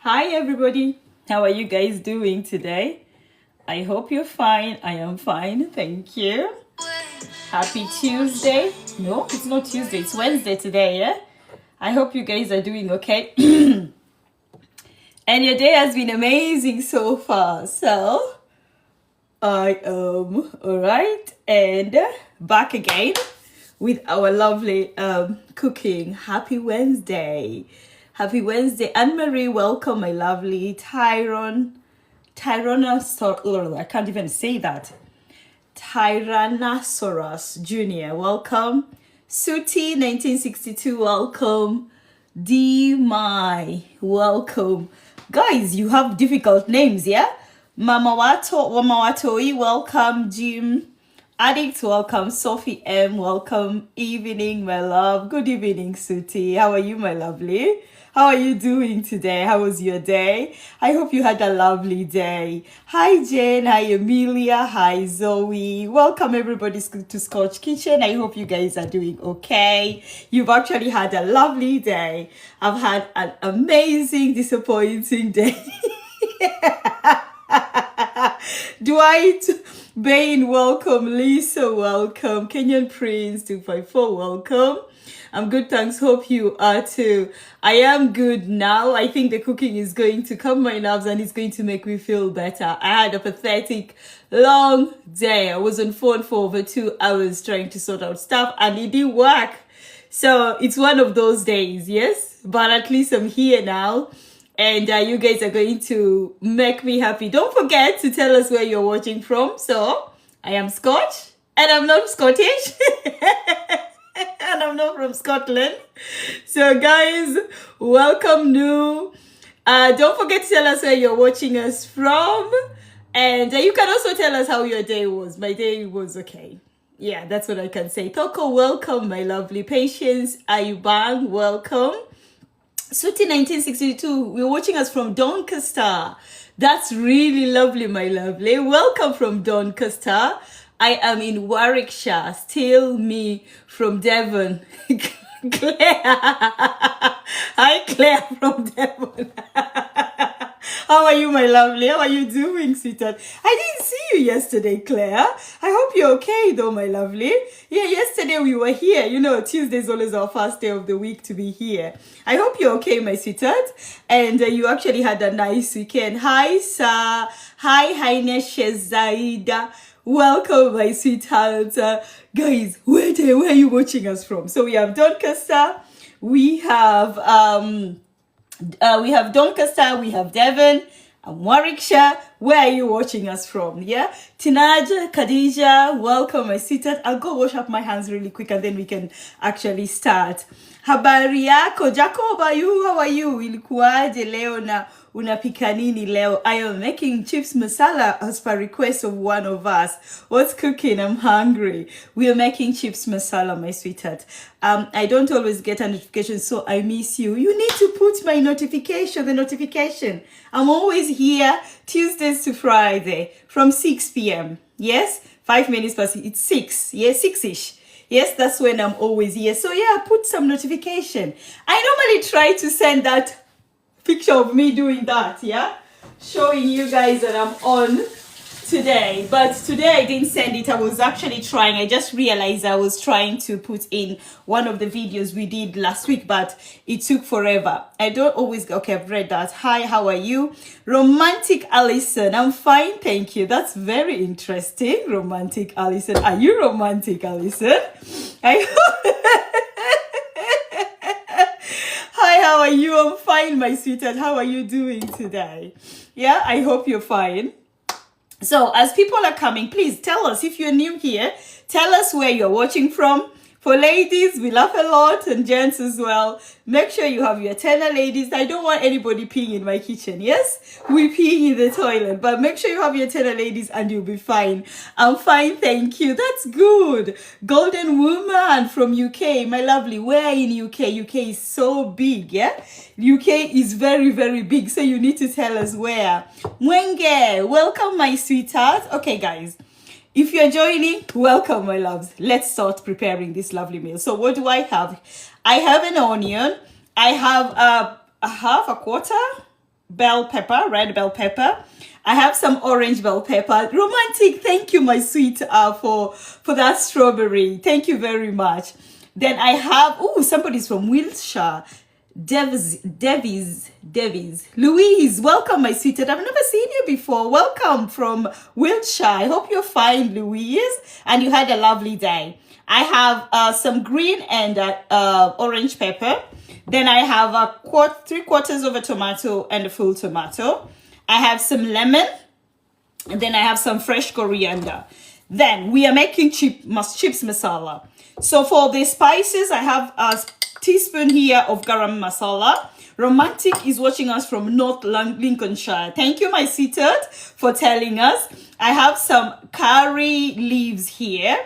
Hi, everybody. How are you guys doing today? I hope you're fine. I am fine. Thank you. Happy Tuesday. No, it's not Tuesday. It's Wednesday today, yeah? I hope you guys are doing okay. And your day has been amazing so far. So, I am all right. And back again with our lovely cooking. Happy Wednesday. Happy Wednesday. Anne-Marie, welcome, my lovely. Tyrannosaurus, I can't even say that. Tyrannosaurus Jr., welcome. Suti, 1962, welcome. D. Mai, welcome. Guys, you have difficult names, yeah? Mamawatoi, welcome. Jim Addict, welcome. Sophie M, welcome. Evening, my love. Good evening, Suti. How are you, my lovely? How are you doing today? How was your day? I hope you had a lovely day. Hi, Jane. Hi, Amelia. Hi, Zoe. Welcome, everybody, to Scotch Kitchen. I hope you guys are doing okay. You've actually had a lovely day. I've had an amazing, disappointing day. Dwight Bain, welcome. Lisa, welcome. Kenyan Prince 254, welcome. I'm good, thanks. Hope you are too. I am good now. I think the cooking is going to calm my nerves and it's going to make me feel better. I had a pathetic long day. I was on phone for over 2 hours trying to sort out stuff and it didn't work. So it's one of those days, yes? But at least I'm here now. And you guys are going to make me happy. Don't forget to tell us where you're watching from. So, I am Scotch, and I'm not Scottish, and I'm not from Scotland. So, guys, welcome new. Don't forget to tell us where you're watching us from. And you can also tell us how your day was. My day was okay. Yeah, that's what I can say. Toko, welcome, my lovely. Patience, Ayubang, welcome. Suti 1962, we're watching us from Doncaster. That's really lovely, my lovely. Welcome from Doncaster. I am in Warwickshire. Still me from Devon. Claire. Hi, Claire from Devon. How are you, my lovely? How are you doing, sweetheart? I didn't see you yesterday, Claire. I hope you're okay, though, my lovely. Yeah, yesterday we were here. You know, Tuesday is always our first day of the week to be here. I hope you're okay, my sweetheart. And you actually had a nice weekend. Hi, Sir. Hi, Hainesh Zaida. Welcome, my sweetheart. Guys, where are you watching us from? So we have Doncaster. We have Doncaster, we have Devon, and Warwickshire. Where are you watching us from? Yeah, Tinaja, Khadija, welcome, my sweetheart. I'll go wash up my hands really quick and then we can actually start. Habari yako, Jacob, how are you? Ilikuwaje leo na unapika nini leo? I am making chips masala as per request of one of us. What's cooking? I'm hungry. We are making chips masala, my sweetheart. I don't always get a notification, so I miss you. You need to put my the notification. I'm always here Tuesdays to Friday from 6 p.m. Yes? 5 minutes past, it's 6. Yes, 6-ish. Yes, that's when I'm always here. So yeah, put some notification. I normally try to send that picture of me doing that, yeah? Showing you guys that I'm on today. But today I didn't send it. I was actually trying. I just realized I was trying to put in one of the videos we did last week, but it took forever. I don't always... Okay, I've read that. Hi, how are you? Romantic Allison. I'm fine, thank you. That's very interesting. Romantic Allison. Are you romantic, Allison? Hi, how are you? I'm fine, my sweetheart. How are you doing today? Yeah, I hope you're fine. So, as people are coming, please tell us, if you're new here, tell us where you're watching from. For ladies, we laugh a lot, and gents as well. Make sure you have your tenor, ladies. I don't want anybody peeing in my kitchen, yes? We pee in the toilet, but make sure you have your tenor, ladies, and you'll be fine. I'm fine, thank you. That's good. Golden Woman from UK, my lovely. Where in UK? UK is so big, yeah? UK is very, very big, so you need to tell us where. Mwenge, welcome, my sweetheart. Okay, guys. If you're joining, welcome, my loves. Let's start preparing this lovely meal. So what do I have? I have an onion. I have a half a quarter bell pepper, red bell pepper. I have some orange bell pepper. Romantic, thank you, my sweet, for that strawberry. Thank you very much. Then I have, somebody's from Wiltshire. Devis. Louise, welcome, my sweetheart. I've never seen you before. Welcome from Wiltshire. I hope you're fine, Louise, and you had a lovely day. I have some green and orange pepper. Then I have 3/4 of a tomato and a full tomato. I have some lemon, and then I have some fresh coriander. Then we are making chips masala. So for the spices, I have a teaspoon here of garam masala. Romantic is watching us from North Lincolnshire. Thank you, my sweetheart, for telling us. I have some curry leaves here.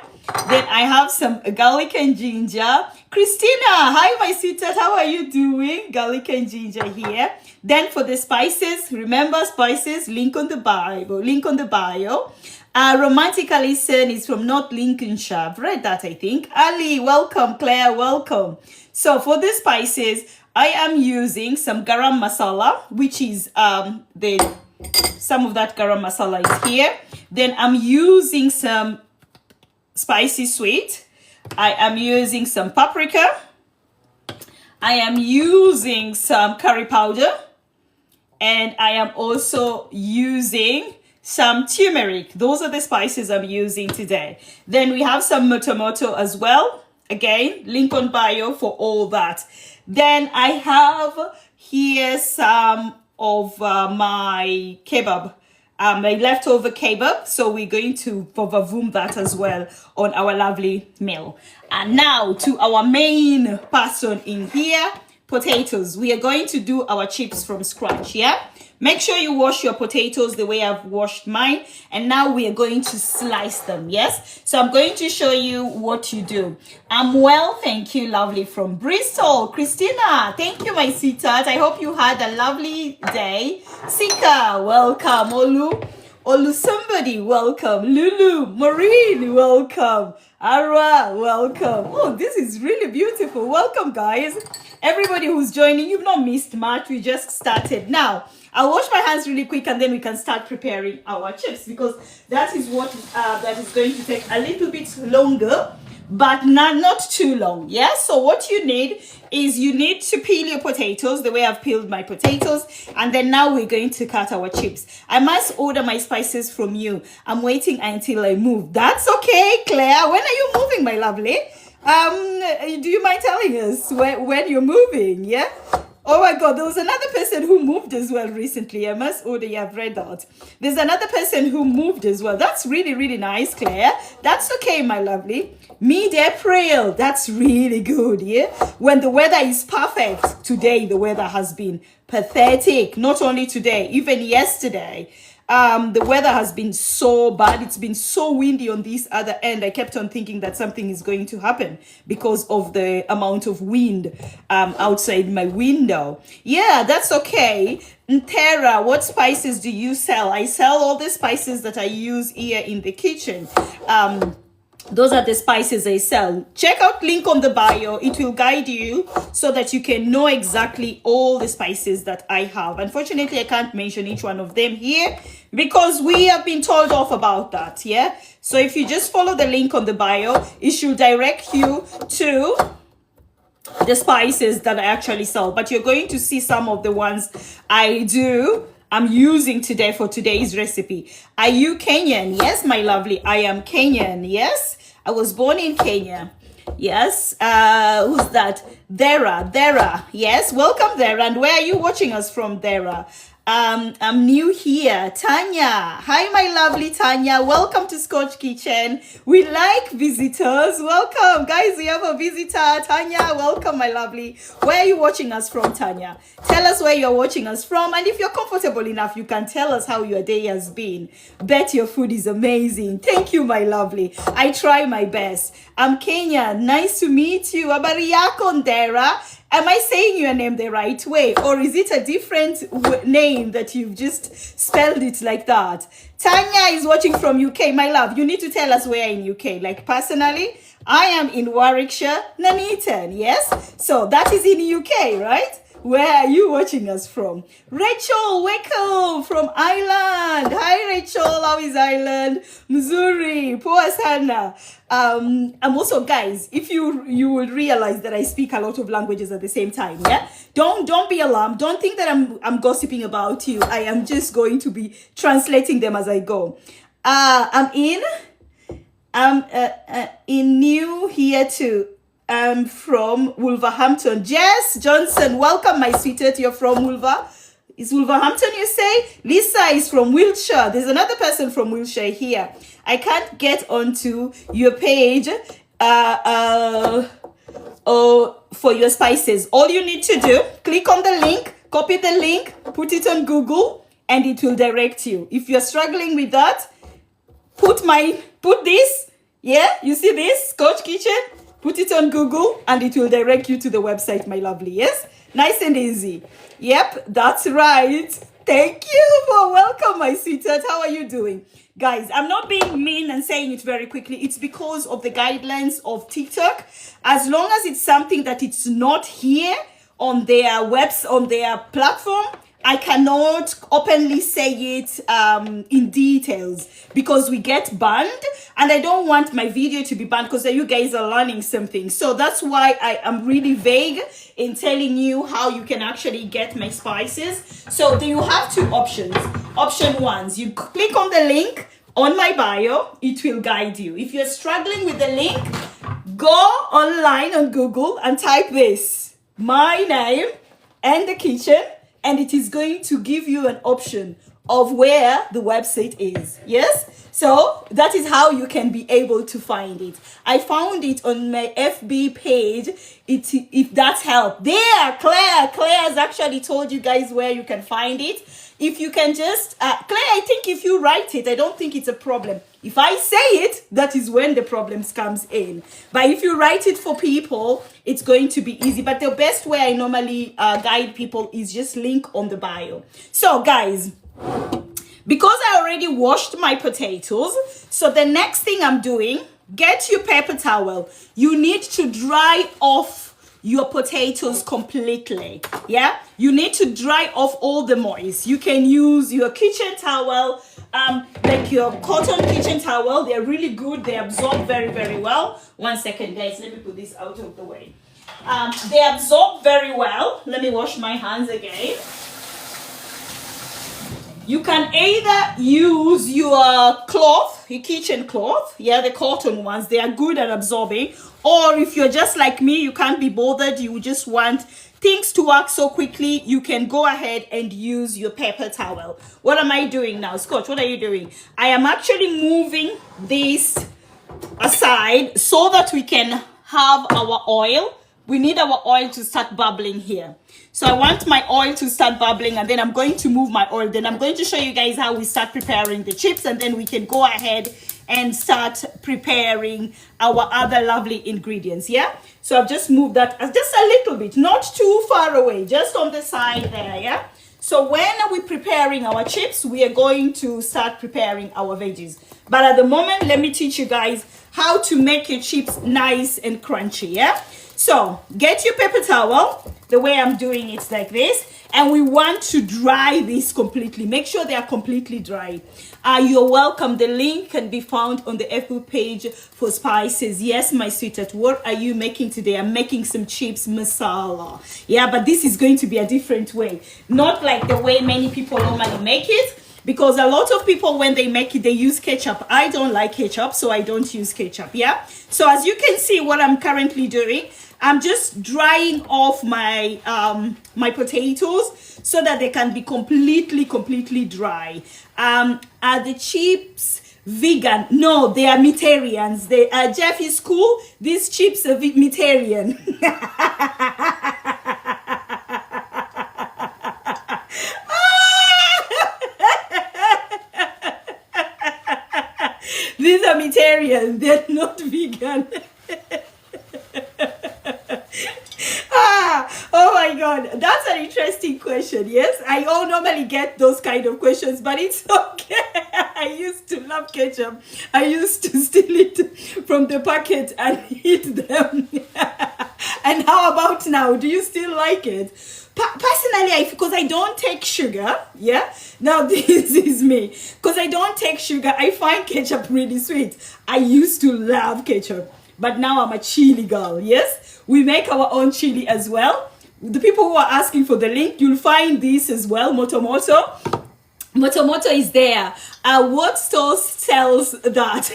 Then I have some garlic and ginger. Christina, hi, my sweetheart. How are you doing? Garlic and ginger here. Then for the spices, remember spices, link on the bio. Romantic Alison is from North Lincolnshire. I've read that, I think. Ali, welcome. Claire, welcome. So for the spices, I am using some garam masala, which is some of that garam masala is here. Then I'm using some spicy sweet. I am using some paprika. I am using some curry powder. And I am also using some turmeric. Those are the spices I'm using today. Then we have some tomato as well. Again, link on bio for all that. Then I have here some of my kebab. My leftover kebab, so we're going to vavavoom that as well on our lovely meal. And now to our main person in here, potatoes. We are going to do our chips from scratch, yeah? Make sure you wash your potatoes the way I've washed mine. And now we are going to slice them, yes? So I'm going to show you what you do. I'm well, thank you, lovely, from Bristol. Christina, thank you, my sweetheart. I hope you had a lovely day. Sika, welcome. Olu somebody, welcome. Lulu, Maureen, welcome. Arwa, welcome. Oh, this is really beautiful. Welcome, guys. Everybody who's joining, you've not missed much. We just started. Now, I'll wash my hands really quick and then we can start preparing our chips because that is what that is going to take a little bit longer, but not too long. Yeah, so what you need is you need to peel your potatoes the way I've peeled my potatoes, and then now we're going to cut our chips. I must order my spices from you. I'm waiting until I move. That's okay, Claire. When are you moving, my lovely? Do you mind telling us when you're moving? Yeah. Oh my God, there was another person who moved as well recently. I must order, yeah, I've read that. There's another person who moved as well. That's really, really nice, Claire. That's okay, my lovely. Mid-April, that's really good, yeah? When the weather is perfect. Today, the weather has been pathetic. Not only today, even yesterday. The weather has been so bad. It's been so windy on this other end. I kept on thinking that something is going to happen because of the amount of wind outside my window. Yeah, that's okay. Tara, what spices do you sell? I sell all the spices that I use here in the kitchen. Those are the spices I sell. Check out link on the bio. It will guide you so that you can know exactly all the spices that I have. Unfortunately, I can't mention each one of them here because we have been told off about that, yeah? So if you just follow the link on the bio, it should direct you to the spices that I actually sell. But you're going to see some of the ones I'm using today for today's recipe. Are you Kenyan? Yes, my lovely. I am Kenyan. Yes, I was born in Kenya. Yes. Who's that? Dera. Yes, welcome, Dera. And where are you watching us from, Dera? I'm new here. Tanya. Hi, my lovely Tanya. Welcome to Scotch Kitchen. We like visitors. Welcome. Guys, we have a visitor. Tanya, welcome, my lovely. Where are you watching us from, Tanya? Tell us where you're watching us from. And if you're comfortable enough, you can tell us how your day has been. Bet your food is amazing. Thank you, my lovely. I try my best. I'm Kenya. Nice to meet you. Habari yako, Dera. Am I saying your name the right way? Or is it a different name that you've just spelled it like that? Tanya is watching from UK. My love, you need to tell us where in UK. Like personally, I am in Warwickshire, Nuneaton. Yes? So that is in UK, right? Where are you watching us from? Rachel, welcome from Ireland. Hi, Rachel. How is Ireland? Missouri. Poor sana. I'm also, guys, if you will realize that I speak a lot of languages at the same time. Yeah. Don't be alarmed. Don't think that I'm gossiping about you. I am just going to be translating them as I go. I'm in new here too. I'm from Wolverhampton. Jess Johnson, welcome, my sweetheart. You're from Is Wolverhampton, you say? Lisa is from Wiltshire. There's another person from Wiltshire here. I can't get onto your page for your spices. All you need to do, click on the link, copy the link, put it on Google, and it will direct you. If you're struggling with that, put this, yeah, you see this, Coach Kitchen? Put it on Google and it will direct you to the website, my lovely. Yes? Nice and easy. Yep, that's right. Thank you for welcome, my sweetheart. How are you doing? Guys, I'm not being mean and saying it very quickly. It's because of the guidelines of TikTok. As long as it's something that it's not here on their on their platform, I cannot openly say it in details because we get banned, and I don't want my video to be banned because you guys are learning something. So that's why I am really vague in telling you how you can actually get my spices. So you have two options. Option one, you click on the link on my bio, it will guide you. If you're struggling with the link, go online on Google and type this, my name and the kitchen, and it is going to give you an option of where the website is. Yes? So that is how you can be able to find it. I found it on my FB page. If that's helped. There, Claire has actually told you guys where you can find it. If you can just, Claire, I think if you write it, I don't think it's a problem. If I say it, that is when the problems comes in. But if you write it for people, it's going to be easy. But the best way I normally guide people is just link on the bio. So guys, because I already washed my potatoes, so the next thing I'm doing, get your paper towel. You need to dry off your potatoes completely. Yeah, you need to dry off all the moist. You can use your kitchen towel, like your cotton kitchen towel. They're really good. They absorb very, very well. 1 second, guys, let me put this out of the way. They absorb very well. Let me wash my hands again. You can either use your cloth, your kitchen cloth, yeah, the cotton ones, they are good at absorbing. Or if you're just like me, you can't be bothered, you just want things to work so quickly, you can go ahead and use your paper towel. What am I doing now? Scotch, what are you doing? I am actually moving this aside so that we can have our oil. We need our oil to start bubbling here. So I want my oil to start bubbling, and then I'm going to move my oil. Then I'm going to show you guys how we start preparing the chips, and then we can go ahead and start preparing our other lovely ingredients. Yeah, so I've just moved that just a little bit, not too far away, just on the side there. Yeah, so when we're preparing our chips, we are going to start preparing our veggies. But at the moment, let me teach you guys how to make your chips nice and crunchy. Yeah, so get your paper towel. The way I'm doing it like this, and we want to dry this completely. Make sure they are completely dry. You're welcome. The link can be found on the FB page for spices. Yes, my sweetheart, what are you making today? I'm making some chips masala. Yeah, but this is going to be a different way, not like the way many people normally make it, because a lot of people, when they make it, they use ketchup. I don't like ketchup, so I don't use ketchup. Yeah, so as you can see, what I'm currently doing, I'm just drying off my my potatoes so that they can be completely dry. Are the chips vegan? No, they are meatarians. They are Jeff is cool. These chips are meatarian. These are meatarian. They're not vegan. Oh my God, that's an interesting question. Yes, I normally get those kind of questions, but it's okay. I used to love ketchup. I used to steal it from the packet and eat them. And how about now? Do you still like it? Personally, because I don't take sugar, yeah. Now this is me. Because I don't take sugar, I find ketchup really sweet. I used to love ketchup, but now I'm a chili girl. Yes, we make our own chili as well. The people who are asking for the link, you'll find this as well. Motomoto. Motomoto is there. What store sells that?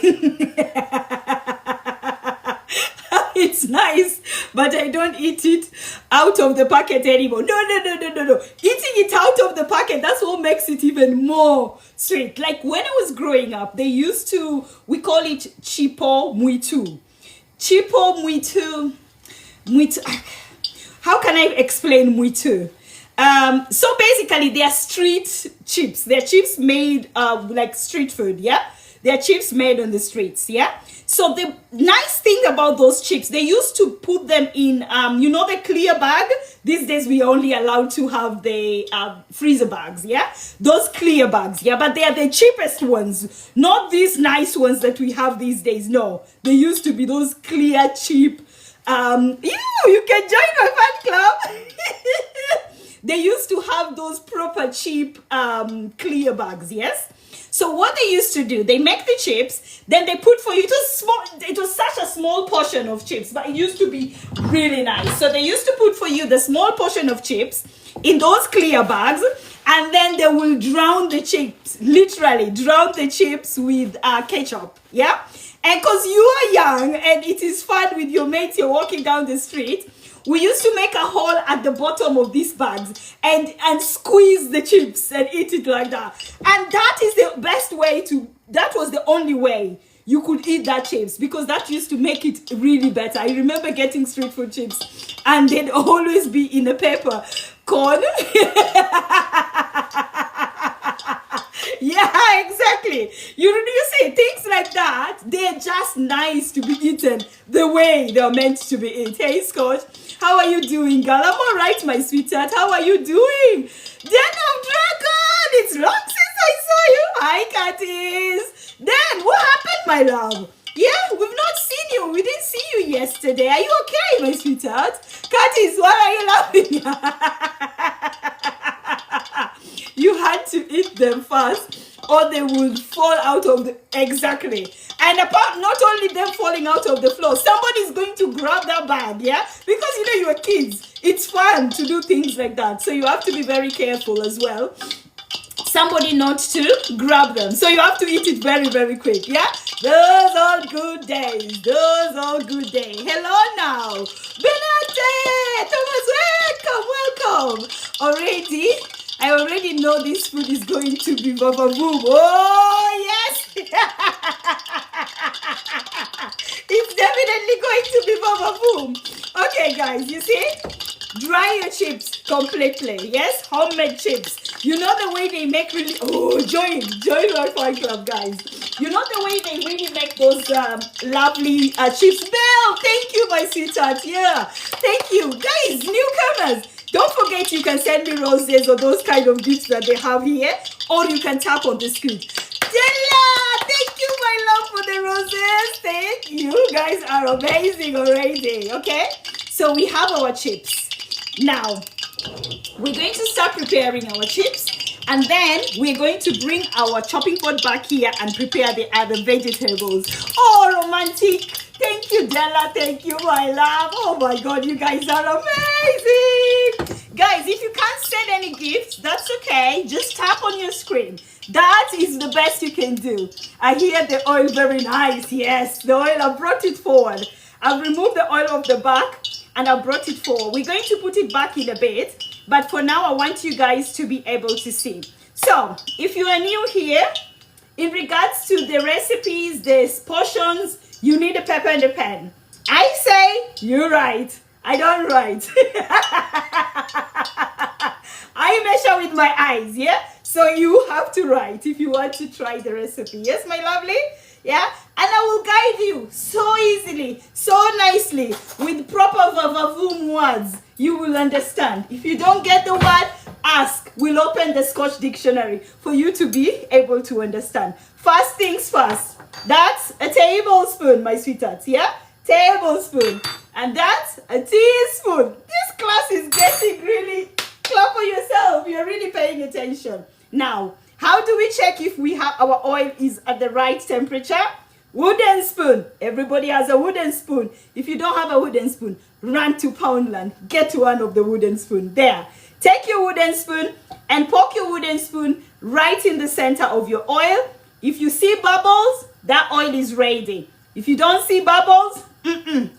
It's nice, but I don't eat it out of the packet anymore. No. Eating it out of the packet, that's what makes it even more sweet. Like when I was growing up, they used to, we call it chipo muitu. Chipo muitu. How can I explain muitu? So basically, they are street chips. They're chips made like street food, yeah? They're chips made on the streets, yeah? So the nice thing about those chips, they used to put them in, you know, the clear bag. These days, we only allowed to have the freezer bags, yeah? Those clear bags, yeah? But they are the cheapest ones, not these nice ones that we have these days. No, they used to be those clear, cheap. You can join my fan club. They used to have those proper cheap clear bags, yes? So what they used to do, they make the chips, then they put for you, it was such a small portion of chips, but it used to be really nice. So they used to put for you the small portion of chips in those clear bags, and then they will drown the chips, literally drown the chips with ketchup, yeah? And because you are young and it is fun with your mates, you're walking down the street, we used to make a hole at the bottom of these bags and squeeze the chips and eat it like that. And that is the best way that was the only way you could eat that chips, because that used to make it really better. I remember getting street food chips and they'd always be in a paper cone. Yeah, exactly. You see, things like that, they're just nice to be eaten the way they're meant to be eaten. Hey, Scott, how are you doing, girl? I'm all right, my sweetheart. How are you doing? Den of Dragon, it's long since I saw you. Hi, Katis. Dan, what happened, my love? Yeah, we've not seen you. We didn't see you yesterday. Are you okay, my sweetheart? Katis, why are you laughing? You had to eat them fast or they would fall out of the, exactly. And apart, not only them falling out of the floor, somebody's going to grab that bag, yeah? Because, you know, you're kids. It's fun to do things like that. So you have to be very careful as well. Somebody not to grab them. So you have to eat it very, very quick, yeah? Those are good days. Those are good days. Hello now. Benate! Thomas, welcome. Already? I already know this food is going to be baba boom. Oh, yes. It's definitely going to be baba boom. Okay, guys, you see? Dry your chips completely. Yes, homemade chips. You know the way they make really... Oh, join my fan club, guys. You know the way they really make those lovely chips. Belle, thank you, my sweetheart. Yeah, thank you. Guys, newcomers. Don't forget you can send me roses or those kind of gifts that they have here, or you can tap on the screen. Della, thank you, my love, for the roses. Thank you. You guys are amazing already, okay? So we have our chips. Now, we're going to start preparing our chips, and then we're going to bring our chopping board back here and prepare the other vegetables. Oh, romantic. Thank you, Della. Thank you, my love. Oh my God, you guys are amazing. Guys, if you can't send any gifts, that's okay. Just tap on your screen. That is the best you can do. I hear the oil very nice. Yes, the oil, I brought it forward. I've removed the oil off the back and I brought it forward. We're going to put it back in a bit, but for now, I want you guys to be able to see. So, if you are new here, in regards to the recipes, the portions, you need a paper and a pen. I say, you write. I don't write. I measure with my eyes, yeah? So you have to write if you want to try the recipe. Yes, my lovely? Yeah? And I will guide you so easily, so nicely, with proper vavavoom words. You will understand. If you don't get the word, ask. We'll open the Scotch dictionary for you to be able to understand. First things first. That's a tablespoon, my sweethearts, yeah? Tablespoon. And that's a teaspoon. This class is getting really, clap for yourself. You're really paying attention. Now, how do we check if we have our oil is at the right temperature? Wooden spoon. Everybody has a wooden spoon. If you don't have a wooden spoon, run to Poundland. Get one of the wooden spoon. There. Take your wooden spoon and poke your wooden spoon right in the center of your oil. If you see bubbles, that oil is ready. If you don't see bubbles,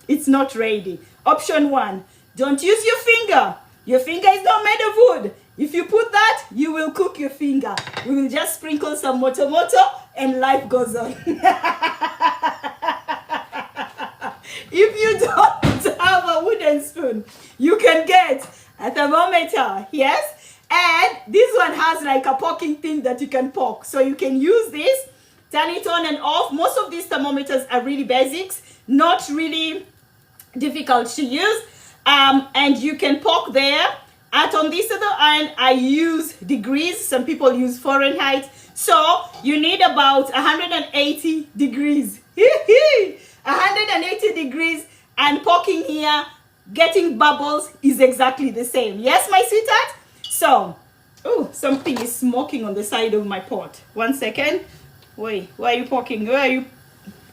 it's not ready. Option 1, don't use your finger. Your finger is not made of wood. If you put that, you will cook your finger. We will just sprinkle some moto and life goes on. If you don't have a wooden spoon, you can get a thermometer, yes? And this one has like a poking thing that you can poke. So you can use this, turn it on and off. Most of these thermometers are really basics, not really difficult to use. And you can poke there. On this other end, I use degrees. Some people use Fahrenheit. So you need about 180 degrees. 180 degrees, and poking here, getting bubbles is exactly the same. Yes, my sweetheart? So, oh, something is smoking on the side of my pot. 1 second. Wait, why are you poking? Where are you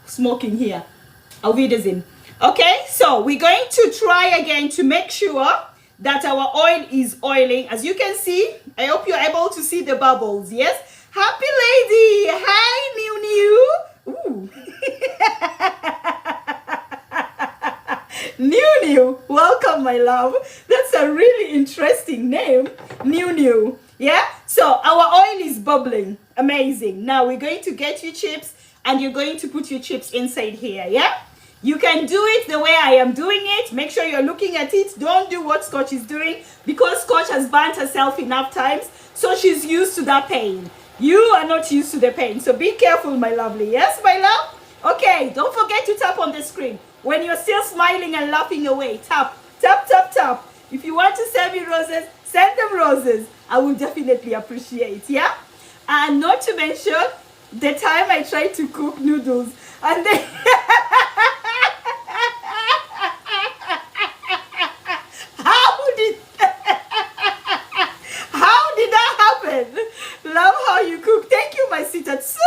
smoking here? Auf Wiedersehen. Okay, so we're going to try again to make sure that our oil is oiling. As you can see, I hope you're able to see the bubbles. Yes? Happy lady. Hi, New. Ooh. New. Welcome, my love. That's a really interesting name. New. Yeah? So our oil is bubbling. Amazing. Now we're going to get your chips and you're going to put your chips inside here. Yeah? You can do it the way I am doing it. Make sure you're looking at it. Don't do what Scotch is doing, because Scotch has burnt herself enough times, so she's used to that pain. You are not used to the pain, so be careful, my lovely. Yes, my love? Okay, don't forget to tap on the screen. When you're still smiling and laughing away, tap, tap, tap, tap. If you want to send me roses, send them roses. I will definitely appreciate, yeah? And not to mention the time I tried to cook noodles and then how did that happen? Love how you cook. Thank you, my sister. So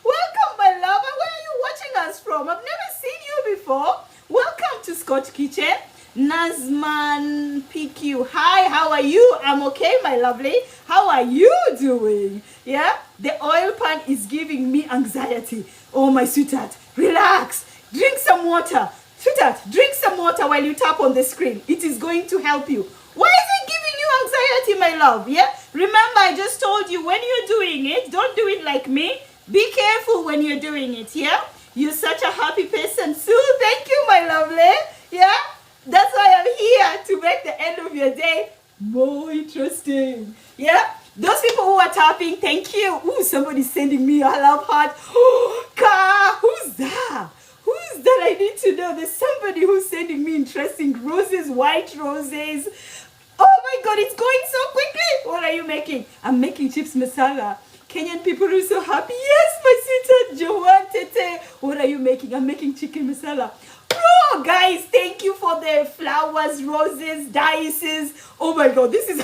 welcome, my love. And where are you watching us from? I've never seen you before. Welcome to Scotch Kitchen. Nazman PQ. Hi, how are you? I'm okay, my lovely. How are you doing? Yeah, the oil pan is giving me anxiety. Oh, my sweetheart, relax. Drink some water. Sweetheart, drink some water while you tap on the screen. It is going to help you. Why is it giving you anxiety, my love? Yeah, remember I just told you, when you're doing it, don't do it like me. Be careful when you're doing it. Yeah, you're such a happy person. Sue, thank you, my lovely. Yeah, that's why I'm here, to make the end of your day more interesting. Yeah, those people who are tapping, thank you. Ooh, somebody's sending me a love heart. Oh, Ka, who's that? Who's that? I need to know. There's somebody who's sending me interesting roses, white roses. Oh my God, it's going so quickly. What are you making? I'm making chips masala. Kenyan people are so happy. Yes, my sweetheart, Joanne Tete. What are you making? I'm making chicken masala. Oh, guys, thank you for the flowers, roses, dices. Oh my God, this is...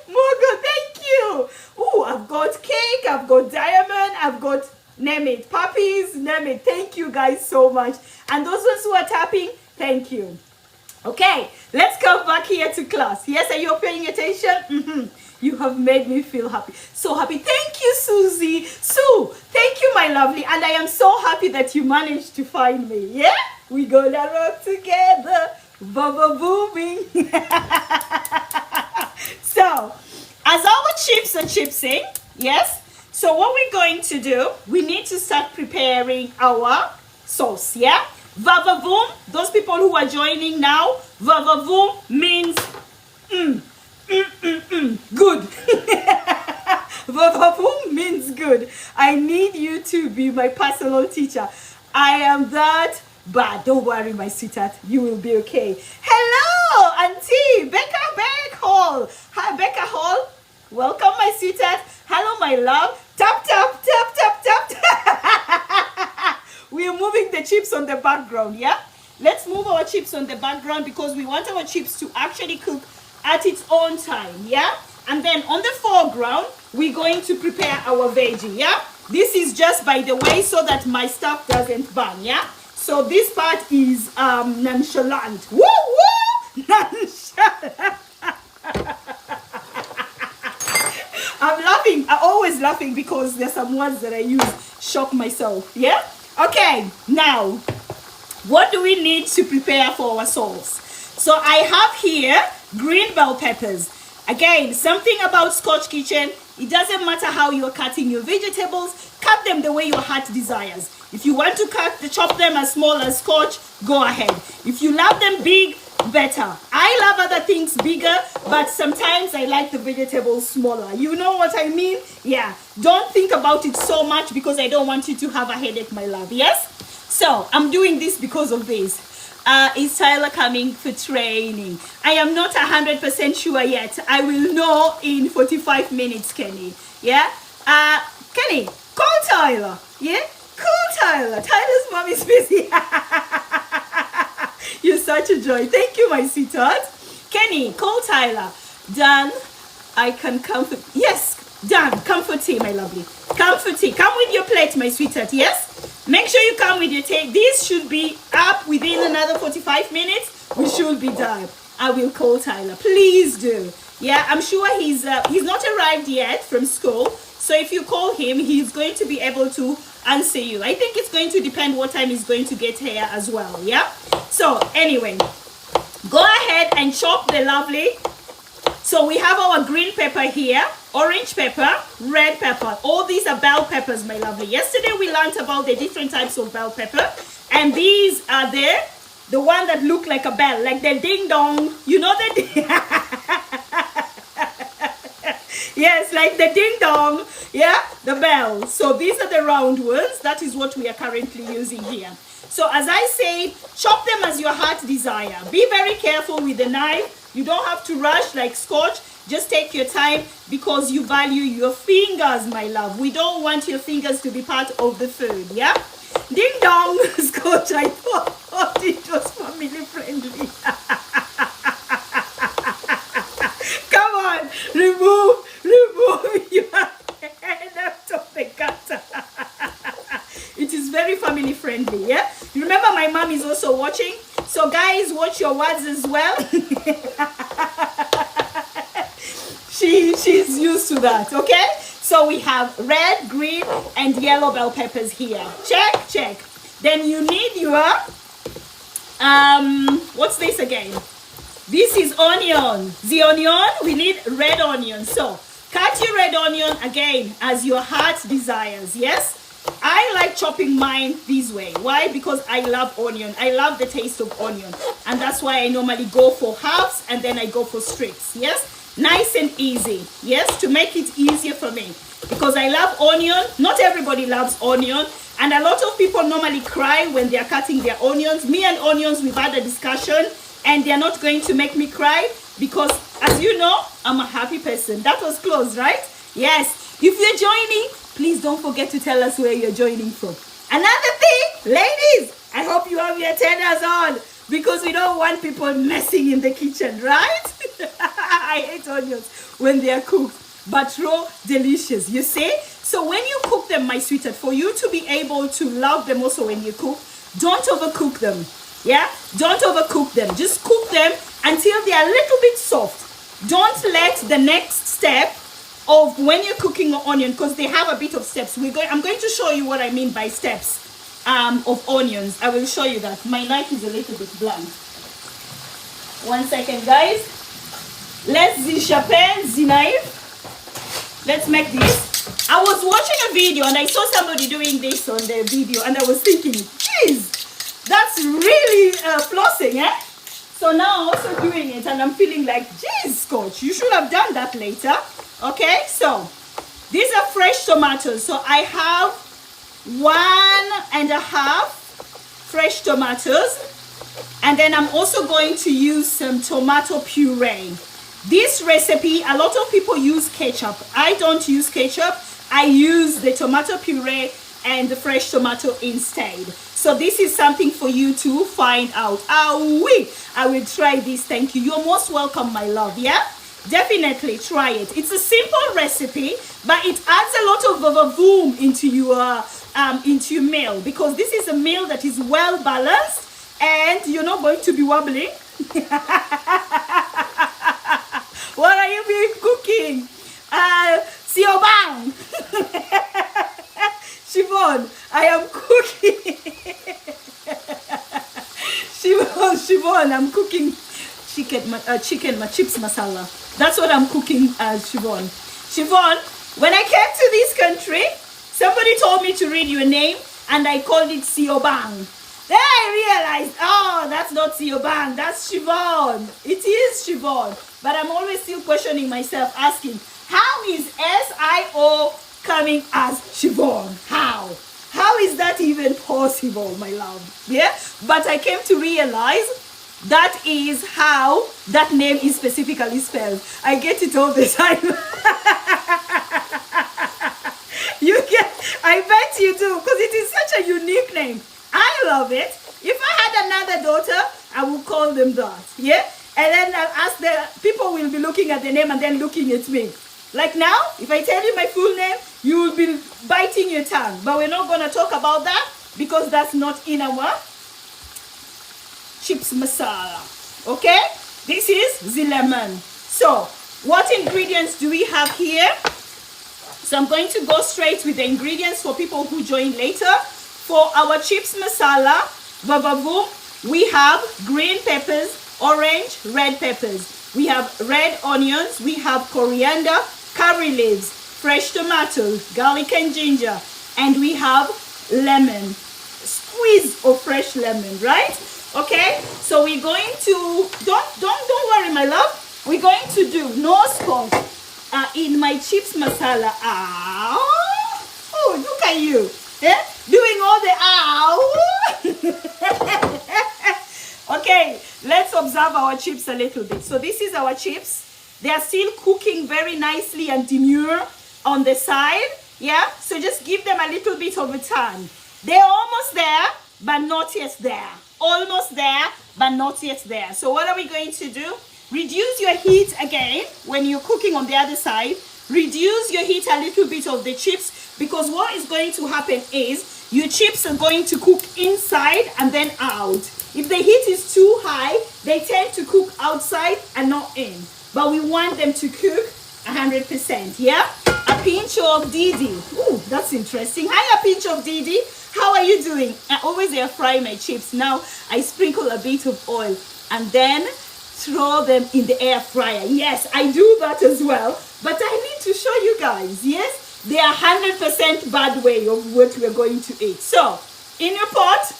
Mogo, thank you. Oh, I've got cake, I've got diamond, I've got, name it, puppies, name it. Thank you guys so much. And those ones who are tapping, thank you. Okay, let's come back here to class. Yes, are you paying attention? You have made me feel happy. So happy. Thank you, Susie. Sue, thank you, my lovely. And I am so happy that you managed to find me. Yeah? We gonna rock together. Baba booming. So, as our chips are chipsing, yes? So what we're going to do, we need to start preparing our sauce, yeah? Vavavoom, those people who are joining now, vavavoom means good. Vavavoom means good. I need you to be my personal teacher. I am that bad. Don't worry, my sweetheart. You will be okay. Hello, Auntie Becca Hall. Hi, Becca Hall. Welcome, my sweetheart. Hello, my love. Tap, tap, tap, tap, tap, tap. We are moving the chips on the background, yeah? Let's move our chips on the background because we want our chips to actually cook at its own time, yeah? And then on the foreground, we're going to prepare our veggie, yeah? This is just by the way so that my stuff doesn't burn, yeah? So this part is nonchalant. Woo woo! Nonchalant. I'm always laughing because there's some words that I use shock myself, yeah? Okay, now, what do we need to prepare for our sauce? So I have here green bell peppers. Again, something about Scotch Kitchen, it doesn't matter how you're cutting your vegetables, cut them the way your heart desires. If you want to chop them as small as Scotch, go ahead. If you love them big, better. I love other things bigger, but sometimes I like the vegetables smaller. You know what I mean? Yeah. Don't think about it so much because I don't want you to have a headache, my love. Yes? So, I'm doing this because of this. Is Tyler coming for training? I am not 100% sure yet. I will know in 45 minutes, Kenny. Yeah? Kenny, call Tyler. Yeah? Call Tyler. Tyler's mom is busy. You're such a joy. Thank you, my sweetheart. Kenny, call Tyler. Dan, I can comfort. Yes, Dan, comfort tea, my lovely. Comfort tea. Come with your plate, my sweetheart. Yes? Make sure you come with your plate. This should be up within another 45 minutes. We should be done. I will call Tyler. Please do. Yeah, I'm sure he's not arrived yet from school. So if you call him, he's going to be able to answer you. I think it's going to depend what time he's going to get here as well. Yeah? So anyway, go ahead and chop the lovely. So we have our green pepper here, orange pepper, red pepper. All these are bell peppers, my lovely. Yesterday we learned about the different types of bell pepper. And these are the one that look like a bell, like the ding dong. You know the yes, like the ding dong. Yeah, the bell. So these are the round ones. That is what we are currently using here. So as I say, chop them as your heart desire. Be very careful with the knife. You don't have to rush like Scotch. Just take your time because you value your fingers, my love. We don't want your fingers to be part of the food, yeah? Ding dong, Scotch. I thought it was family friendly. Come on, remove your head out of the gutter. It is very family friendly, yeah? Remember my mom is also watching. So guys, watch your words as well. She's used to that, okay? So we have red, green, and yellow bell peppers here. Check, check. Then you need your, what's this again? This is onion. The onion, we need red onion. So cut your red onion again as your heart desires, yes? I like chopping mine this way. Why? Because I love onion. I love the taste of onion. And that's why I normally go for halves and then I go for strips. Yes? Nice and easy. Yes? To make it easier for me. Because I love onion. Not everybody loves onion. And a lot of people normally cry when they are cutting their onions. Me and onions, we've had a discussion. And they're not going to make me cry. Because, as you know, I'm a happy person. That was close, right? Yes. If you're joining, please don't forget to tell us where you're joining from. Another thing, ladies, I hope you have your tenders on because we don't want people messing in the kitchen, right? I hate onions when they are cooked, but raw, delicious, you see? So when you cook them, my sweetheart, for you to be able to love them also when you cook, don't overcook them, yeah? Don't overcook them. Just cook them until they are a little bit soft. Don't let the next step of when you're cooking an onion, because they have a bit of steps. I'm going to show you what I mean by steps of onions. I will show you that. My knife is a little bit blunt. 1 second, guys. Let's sharpen the knife. Let's make this. I was watching a video and I saw somebody doing this on the video and I was thinking, geez, that's really flossing, eh? So now I'm also doing it and I'm feeling like, geez, Scotch, you should have done that later. Okay, so these are fresh tomatoes. So I have 1.5 fresh tomatoes. And then I'm also going to use some tomato puree. This recipe, a lot of people use ketchup. I don't use ketchup. I use the tomato puree and the fresh tomato instead. So this is something for you to find out. I will try this. Thank you. You're most welcome, my love. Yeah, definitely try it. It's a simple recipe, but it adds a lot of boom into your meal, because this is a meal that is well balanced and you're not going to be wobbling. What are you being cooking? Siobang. Siobhan, I am cooking. Siobhan, I'm cooking chicken chips masala. That's what I'm cooking, Siobhan. Siobhan, when I came to this country, somebody told me to read your name, and I called it Siobang. Then I realized, oh, that's not Siobang, that's Siobhan. It is Siobhan. But I'm always still questioning myself, asking, how is S-I-O coming as Siobhan? How? How is that even possible, my love? Yeah? But I came to realize that is how that name is specifically spelled. I get it all the time. I bet you do, because it is such a unique name. I love it. If I had another daughter, I would call them that. Yeah? And then I'll ask people will be looking at the name and then looking at me. Like now, if I tell you my full name, you will be biting your tongue. But we're not going to talk about that, because that's not in our chips masala. Okay? This is the lemon. So, what ingredients do we have here? So I'm going to go straight with the ingredients for people who join later. For our chips masala, bababoo, we have green peppers, orange, red peppers. We have red onions, we have coriander, curry leaves, fresh tomatoes, garlic and ginger, and we have lemon. Squeeze of fresh lemon, right? Okay, so we're going to, don't worry, my love. We're going to do no salt in my chips masala. Oh, look at you. Yeah? Doing all the Okay, let's observe our chips a little bit. So this is our chips. They are still cooking very nicely and demure on the side. Yeah, so just give them a little bit of a turn. They're almost there, but not yet there. Almost there, but not yet there. So what are we going to do? Reduce your heat again when you're cooking on the other side. Reduce your heat a little bit of the chips, because what is going to happen is your chips are going to cook inside and then out. If the heat is too high, they tend to cook outside and not in. But we want them to cook 100%, yeah? A pinch of Didi. Ooh, that's interesting. Hi, a pinch of Didi. How are you doing? I always air fry my chips. Now I sprinkle a bit of oil and then throw them in the air fryer. Yes, I do that as well. But I need to show you guys, yes? They are 100% bad way of what we're going to eat. So, in your pot,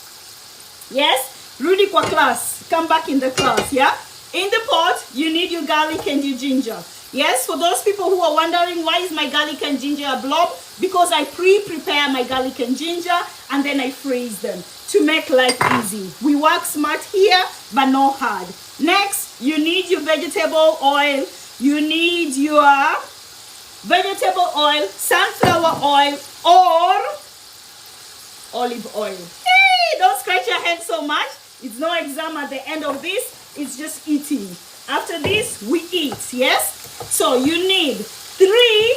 yes, Rudy kwa class, come back in the class, yeah? In the pot, you need your garlic and your ginger. Yes, for those people who are wondering why is my garlic and ginger a blob, because I pre-prepare my garlic and ginger and then I freeze them to make life easy. We work smart here, but not hard. Next, you need your vegetable oil. You need your vegetable oil, sunflower oil, or olive oil. Hey, don't scratch your head so much. It's no exam at the end of this. It's just eating. After this, we eat, yes? So you need 3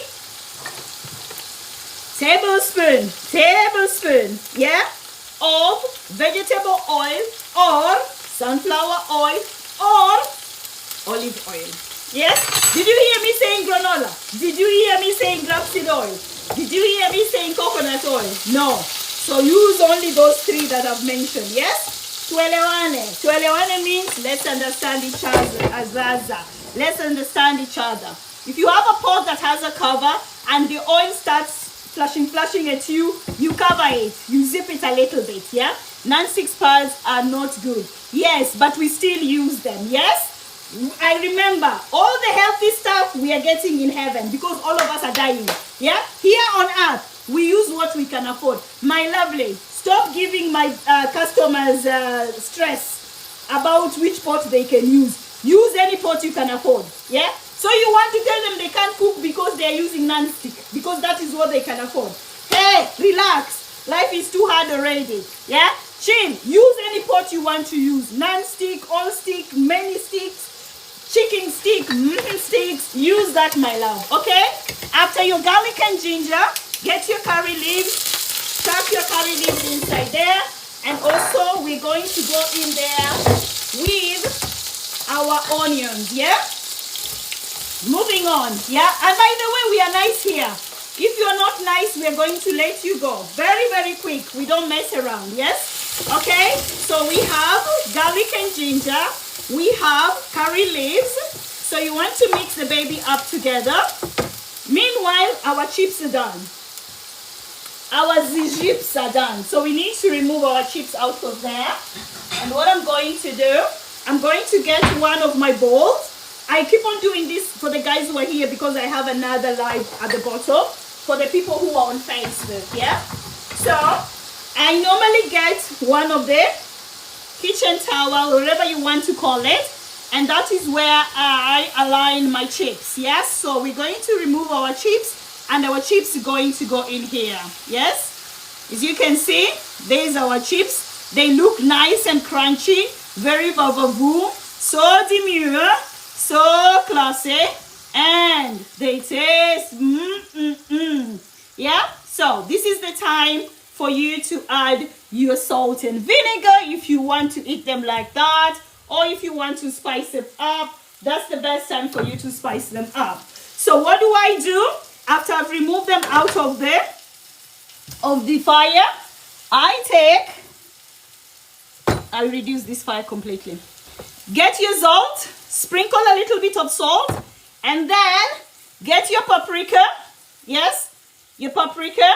tablespoons, yeah, of vegetable oil or sunflower oil or olive oil. Yes? Did you hear me saying granola? Did you hear me saying grapeseed oil? Did you hear me saying coconut oil? No. So use only those 3 that I've mentioned, yes? Tuelewane. Tuelewane means let's understand each other. Azaza. Let's understand each other. If you have a pot that has a cover and the oil starts flashing at you, you cover it. You zip it a little bit, yeah? Non-stick pans are not good. Yes, but we still use them, yes? I remember all the healthy stuff we are getting in heaven because all of us are dying, yeah? Here on earth, we use what we can afford. My lovely, stop giving my customers stress about which pot they can use. Use any pot you can afford, yeah? So you want to tell them they can't cook because they are using non-stick, because that is what they can afford. Hey, relax. Life is too hard already, yeah? Chin, use any pot you want to use. Non-stick, all-stick, many sticks, chicken stick, sticks. Use that, my love, okay? After your garlic and ginger, get your curry leaves. Stuff your curry leaves inside there. And also, we're going to go in there with our onions, yeah? Moving on, yeah? And by the way, we are nice here. If you're not nice, we're going to let you go. Very, very quick. We don't mess around, yes? Okay, so we have garlic and ginger. We have curry leaves. So you want to mix the baby up together. Meanwhile, our chips are done. Our chips are done. So we need to remove our chips out of there. And what I'm going to do, I'm going to get one of my bowls. I keep on doing this for the guys who are here because I have another live at the bottom for the people who are on Facebook, yeah? So, I normally get one of the kitchen towel, whatever you want to call it, and that is where I align my chips, yes? So, we're going to remove our chips, and our chips are going to go in here, yes? As you can see, there's our chips. They look nice and crunchy, very vavavoom, so demure, so classy, and they taste yeah. So this is the time for you to add your salt and vinegar if you want to eat them like that, or if you want to spice them up. That's the best time for you to spice them up. So what do I do after I've removed them out of the fire? I reduce this fire completely. Get your salt, sprinkle a little bit of salt, and then get your paprika, yes, your paprika,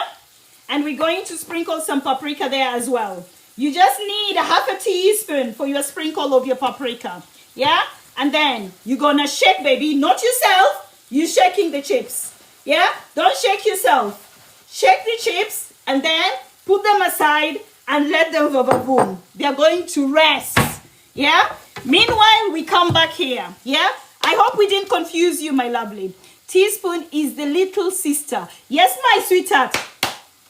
and we're going to sprinkle some paprika there as well. You just need a half a teaspoon for your sprinkle of your paprika, yeah? And then you're gonna shake, baby, not yourself, you're shaking the chips, yeah? Don't shake yourself. Shake the chips, and then put them aside and let them boom. They're going to rest, yeah? Meanwhile, we come back here, yeah? I hope we didn't confuse you, my lovely. Teaspoon is the little sister. Yes, my sweetheart.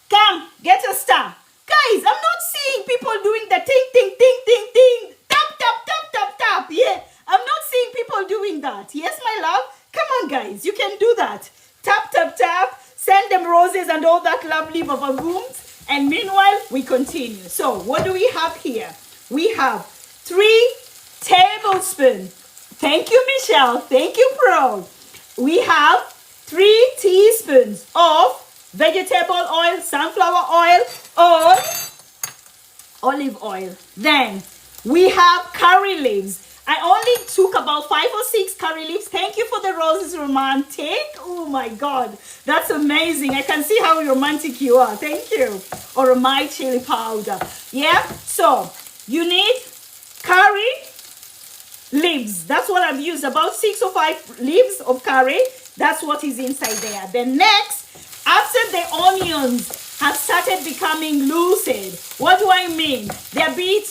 Come, get a star. Guys, I'm not seeing people doing the ting, ting, ting, ting, ting. Tap, tap, tap, tap, tap. Yeah, I'm not seeing people doing that. Yes, my love? Come on, guys, you can do that. Tap, tap, tap. Send them roses and all that lovely booms. And meanwhile, we continue. So, what do we have here? We have 3 tablespoons. Thank you, Michelle. Thank you, Pro. We have 3 teaspoons of vegetable oil, sunflower oil, or olive oil. Then we have curry leaves. I only took about 5 or 6 curry leaves. Thank you for the roses, romantic. Oh my God, that's amazing. I can see how romantic you are. Thank you. Or my chili powder. Yeah, so you need curry leaves. That's what I've used, about 6 or 5 leaves of curry. That's what is inside there. Then next, after the onions have started becoming lucid, what do I mean? They're a bit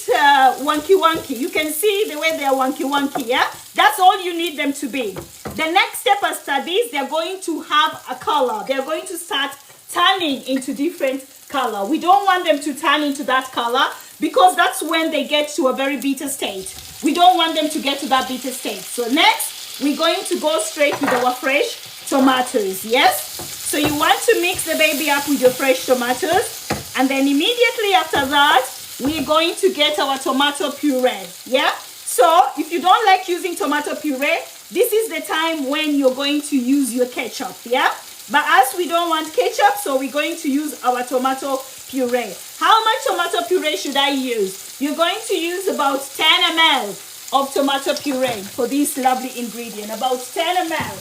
wonky. You can see the way they're wonky, yeah? That's all you need them to be. The next step after this, they're going to have a color. They're going to start turning into different color. We don't want them to turn into that color because that's when they get to a very bitter state. We don't want them to get to that bitter state. So next, we're going to go straight with our fresh tomatoes, yes? So you want to mix the baby up with your fresh tomatoes. And then immediately after that, we're going to get our tomato puree, yeah? So if you don't like using tomato puree, this is the time when you're going to use your ketchup, yeah? But as we don't want ketchup, so we're going to use our tomato puree. How much tomato puree should I use? You're going to use about 10 ml of tomato puree for this lovely ingredient. About 10 ml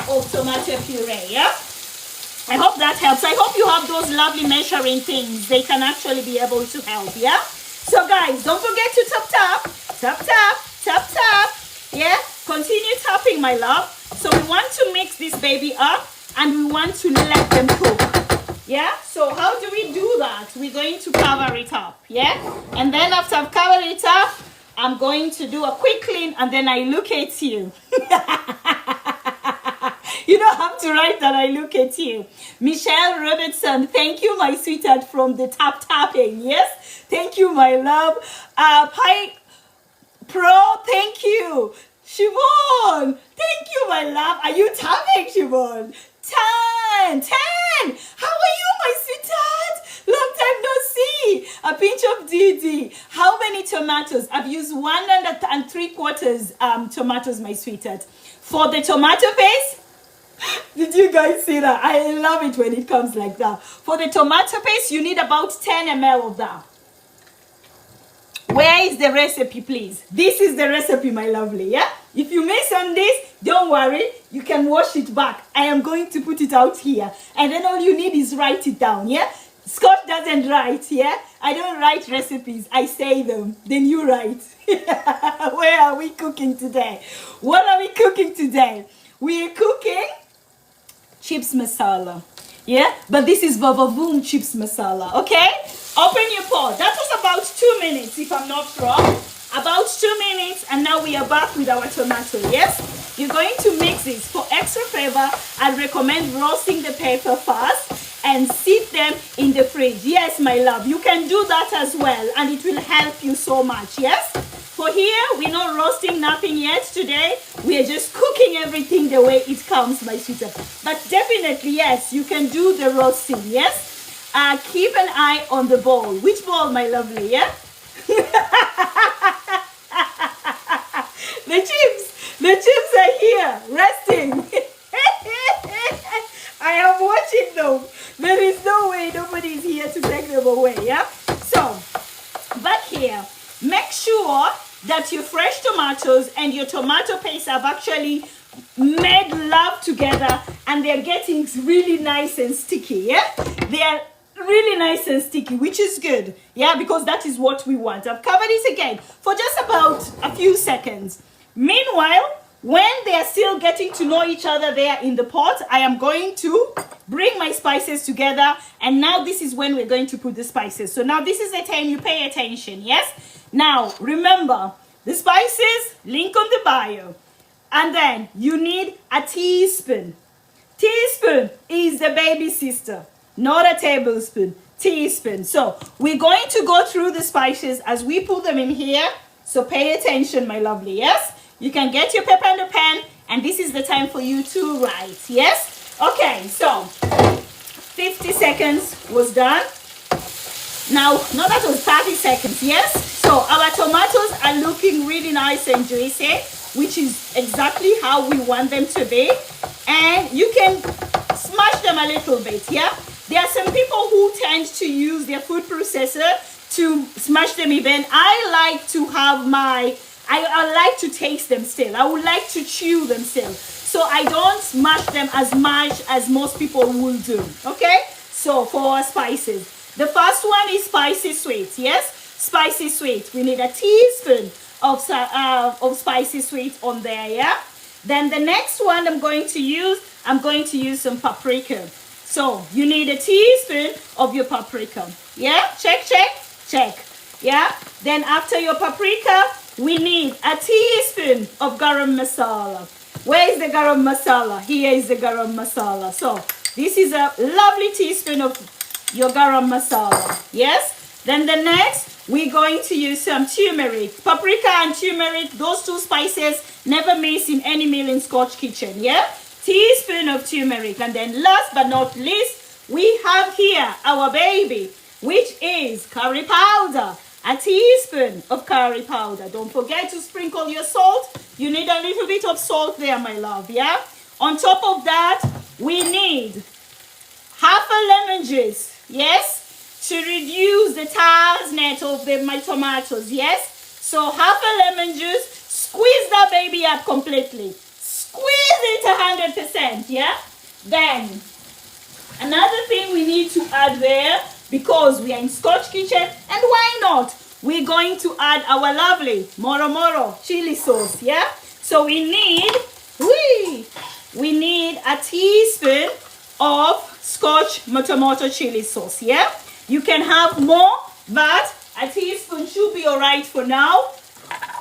of tomato puree, yeah? I hope that helps. I hope you have those lovely measuring things. They can actually be able to help, yeah? So guys, don't forget to tap, tap, tap, tap, tap, tap, yeah? Continue tapping, my love. So we want to mix this baby up and we want to let them cook, yeah? So how do we do that? We're going to cover it up, yeah? And then after I've covered it up, I'm going to do a quick clean and then I look at you. You don't have to write that I look at you. Michelle Robertson, thank you, my sweetheart, from the tap tapping. Yes, Thank you, my love. Pie Pro, thank you. Siobhan, thank you, my love. Are you tapping, Siobhan? 10. How are you, my sweetheart? Long time no see. A pinch of Didi. How many tomatoes? I've used 1 3/4 tomatoes, my sweetheart. For the tomato paste, did you guys see that? I love it when it comes like that. For the tomato paste, you need about 10 ml of that. Where is the recipe, please? This is the recipe, my lovely, yeah? If you miss on this, don't worry. You can wash it back. I am going to put it out here. And then all you need is write it down, yeah? Scott doesn't write, yeah? I don't write recipes. I say them. Then you write. Where are we cooking today? What are we cooking today? We are cooking chips masala. Yeah, but this is Vavavoom chips masala, okay? Open your pot. That was about 2 minutes, if I'm not wrong. About 2 minutes, and now we are back with our tomato, yes? You're going to mix this. For extra flavor, I recommend roasting the pepper first and sit them in the fridge. Yes, my love, you can do that as well, and it will help you so much, yes? For here, we're not roasting nothing yet today. We are just cooking everything the way it comes, my sweetheart. But definitely, yes, you can do the roasting, yes? Keep an eye on the bowl. Which bowl, my lovely, yeah? The chips are here, resting. I am watching them. There is no way nobody is here to take them away, yeah? So, back here, make sure that your fresh tomatoes and your tomato paste have actually made love together, and they're getting really nice and sticky, yeah? They are really nice and sticky, which is good, yeah, because that is what we want. I've covered it again for just about a few seconds. Meanwhile, when they are still getting to know each other there in the pot, I am going to bring my spices together, and now this is when we're going to put the spices. So now this is the time you pay attention, yes? Now, remember, the spices, link on the bio. And then you need a teaspoon. Teaspoon is the baby sister, not a tablespoon. Teaspoon. So we're going to go through the spices as we put them in here. So pay attention, my lovely, yes? You can get your paper and a pen, and this is the time for you to write, yes? Okay, so 50 seconds was done. Now, no, that was 30 seconds, yes? So our tomatoes are looking really nice and juicy, which is exactly how we want them to be. And you can smash them a little bit, yeah? There are some people who tend to use their food processor to smash them even. I like to have I like to taste them still. I would like to chew them still. So I don't smash them as much as most people will do, okay? So for our spices, the first one is spicy sweet, yes? Spicy sweet. We need a teaspoon of spicy sweet on there, yeah? Then the next one I'm going to use some paprika. So you need a teaspoon of your paprika, yeah? Check, yeah? Then after your paprika, we need a teaspoon of garam masala. Where is the garam masala? Here is the garam masala. So this is a lovely teaspoon of your garam masala, yes? Then the next, we're going to use some turmeric. Paprika and turmeric, those two spices never miss in any meal in Scotch kitchen, yeah? Teaspoon of turmeric. And then last but not least, we have here our baby, which is curry powder. A teaspoon of curry powder. Don't forget to sprinkle your salt. You need a little bit of salt there, my love, yeah? On top of that, we need half a lemon juice, yes? To reduce the tartness of my tomatoes, yes? So half a lemon juice, squeeze that baby up completely. Squeeze it 100%, yeah? Then, another thing we need to add there, because we are in Scotch kitchen, and why not? We're going to add our lovely moro chili sauce, yeah? So we need a teaspoon of Scotch tomato chili sauce, yeah? You can have more, but a teaspoon should be all right for now.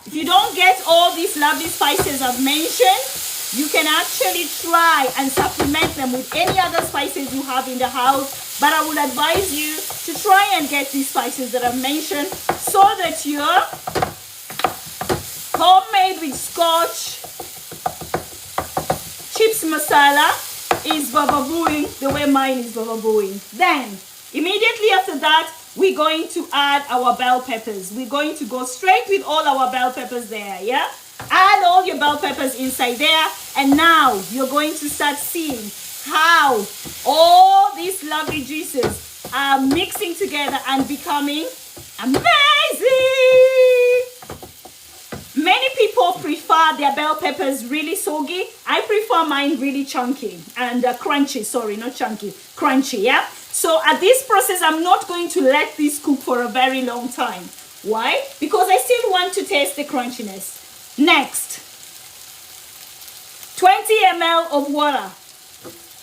If you don't get all these lovely spices I've mentioned, you can actually try and supplement them with any other spices you have in the house but I would advise you to try and get these spices that I've mentioned so that your homemade with Scotch chips masala is bababooing the way mine is bababooing. Then, immediately after that, we're going to add our bell peppers. We're going to go straight with all our bell peppers there, yeah? Add all your bell peppers inside there, and now you're going to start seeing how all these lovely juices are mixing together and becoming amazing. Many people prefer their bell peppers really soggy. I prefer mine really chunky and crunchy. Sorry, not chunky, crunchy, yeah? So at this process, I'm not going to let this cook for a very long time. Why? Because I still want to taste the crunchiness. Next, 20 ml of water.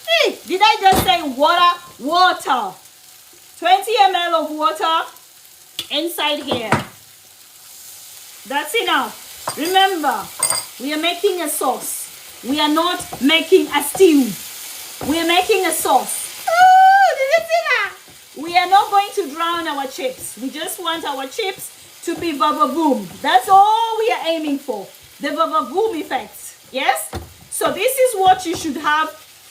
Hey, did I just say water? Water. 20 ml of water inside here. That's enough. Remember, we are making a sauce. We are not making a stew. We are making a sauce. We are not going to drown our chips. We just want our chips to be boom. That's all we are aiming for. The boom effect. Yes? So this is what you should have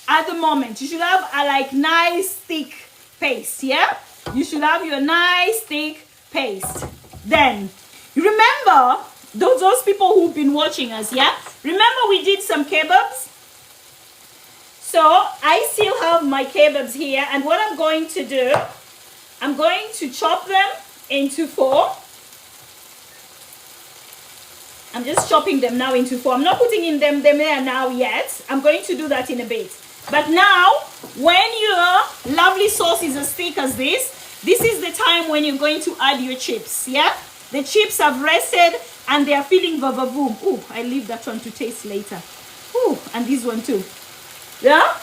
at the moment. You should have a like nice thick paste. Yeah? You should have your nice thick paste. Then, you remember those people who've been watching us, yeah? Remember we did some kebabs? So I still have my kebabs here, and what I'm going to do, I'm going to chop them into 4. I'm just chopping them now into 4. I'm not putting in them there now yet. I'm going to do that in a bit. But now, when your lovely sauce is as thick as this is the time when you're going to add your chips, yeah? The chips have rested and they are feeling boom. Ooh, I leave that one to taste later. Ooh, and this one too. Yeah?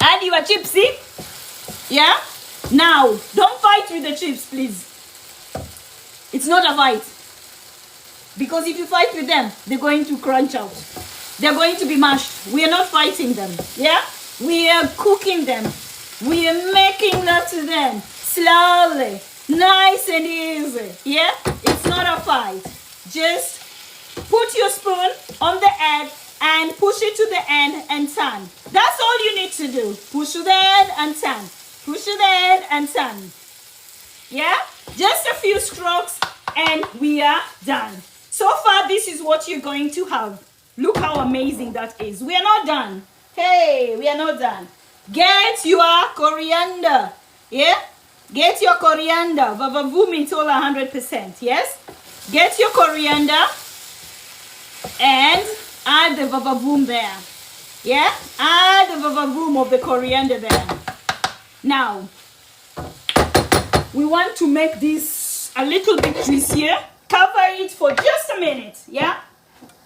Add your chipsy. Yeah? Now, don't fight with the chips, please. It's not a fight. Because if you fight with them, they're going to crunch out. They're going to be mashed. We are not fighting them. Yeah? We are cooking them. We are making love to them. Slowly. Nice and easy. Yeah? It's not a fight. Just put your spoon on the end and push it to the end and turn. That's all you need to do. Push to the end and turn. Push to the end and turn. Yeah? Just a few strokes and we are done. So far, this is what you're going to have. Look how amazing that is. We are not done. Hey, we are not done. Get your coriander. Yeah? Get your coriander. Vavavoom it all 100%. Yes? Get your coriander and add the vavavoom there. Yeah? Add the vavavoom of the coriander there. Now, we want to make this a little bit juicier. Cover it for just a minute. Yeah?